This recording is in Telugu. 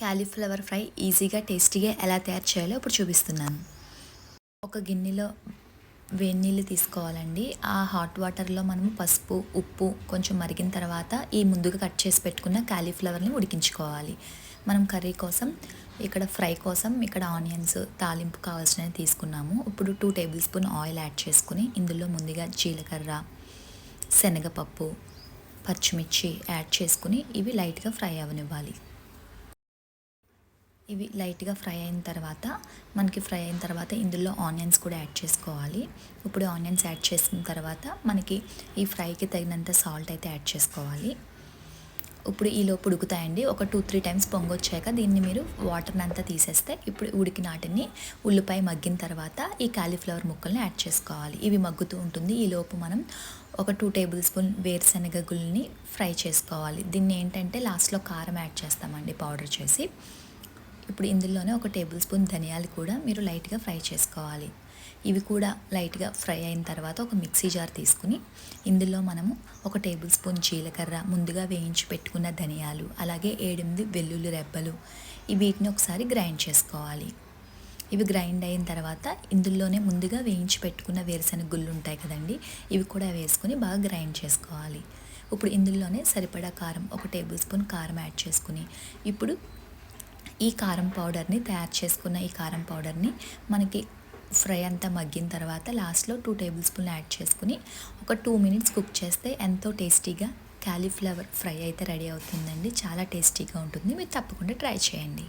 క్యాలీఫ్లవర్ ఫ్రై ఈజీగా టేస్టీగా ఎలా తయారు చేయాలో ఇప్పుడు చూపిస్తున్నాను. ఒక గిన్నెలో వేడి నీళ్ళు తీసుకోవాలండి. ఆ హాట్ వాటర్లో మనము పసుపు, ఉప్పు కొంచెం మరిగిన తర్వాత ఈ ముందుగా కట్ చేసి పెట్టుకున్న క్యాలీఫ్లవర్ని ఉడికించుకోవాలి. మనం కర్రీ కోసం ఇక్కడ ఫ్రై కోసం ఇక్కడ ఆనియన్స్ తాలింపు కావాల్సినవి తీసుకున్నాము. ఇప్పుడు 2 టేబుల్ స్పూన్ ఆయిల్ యాడ్ చేసుకుని ఇందులో ముందుగా జీలకర్ర, శనగపప్పు, పచ్చిమిర్చి యాడ్ చేసుకుని ఇవి లైట్గా ఫ్రై అవ్వనివ్వాలి. ఇవి లైట్గా ఫ్రై అయిన తర్వాత ఇందులో ఆనియన్స్ కూడా యాడ్ చేసుకోవాలి. ఇప్పుడు ఆనియన్స్ యాడ్ చేసిన తర్వాత మనకి ఈ ఫ్రైకి తగినంత సాల్ట్ అయితే యాడ్ చేసుకోవాలి. ఇప్పుడు ఈలోపు ఉడుకుతాయండి. ఒక 2-3 టైమ్స్ పొంగొచ్చాక దీన్ని మీరు వాటర్ని అంతా తీసేస్తే ఇప్పుడు ఉడికిన వాటిని ఉల్లిపాయ మగ్గిన తర్వాత ఈ కాలీఫ్లవర్ ముక్కల్ని యాడ్ చేసుకోవాలి. ఇవి మగ్గుతూ ఉంటుంది. ఈలోపు మనం ఒక 2 టేబుల్ స్పూన్ వేరుశనగ గుళ్ళని ఫ్రై చేసుకోవాలి. దీన్ని ఏంటంటే లాస్ట్లో కారం యాడ్ చేస్తామండి పౌడర్ చేసి. ఇప్పుడు ఇందులోనే ఒక టేబుల్ స్పూన్ ధనియాలు కూడా మీరు లైట్గా ఫ్రై చేసుకోవాలి. ఇవి కూడా లైట్గా ఫ్రై అయిన తర్వాత ఒక మిక్సీ జార్ తీసుకుని ఇందులో మనము ఒక టేబుల్ స్పూన్ జీలకర్ర, ముందుగా వేయించి పెట్టుకున్న ధనియాలు, అలాగే 7-8 వెల్లుల్లి రెబ్బలు వీటిని ఒకసారి గ్రైండ్ చేసుకోవాలి. ఇవి గ్రైండ్ అయిన తర్వాత ఇందులోనే ముందుగా వేయించి పెట్టుకున్న వేరుశనగ గుళ్ళు ఉంటాయి కదండి, ఇవి కూడా వేసుకుని బాగా గ్రైండ్ చేసుకోవాలి. ఇప్పుడు ఇందులోనే సరిపడా కారం, ఒక టేబుల్ స్పూన్ కారం యాడ్ చేసుకుని ఇప్పుడు ఈ కారం పౌడర్ని తయారు చేసుకున్న ఈ కారం పౌడర్ని మనకి ఫ్రై అంతా మగ్గిన తర్వాత లాస్ట్లో 2 టేబుల్ స్పూన్ యాడ్ చేసుకుని ఒక 2 మినిట్స్ కుక్ చేస్తే ఎంతో టేస్టీగా క్యాలీఫ్లవర్ ఫ్రై అయితే రెడీ అవుతుందండి. చాలా టేస్టీగా ఉంటుంది. మీరు తప్పకుండా ట్రై చేయండి.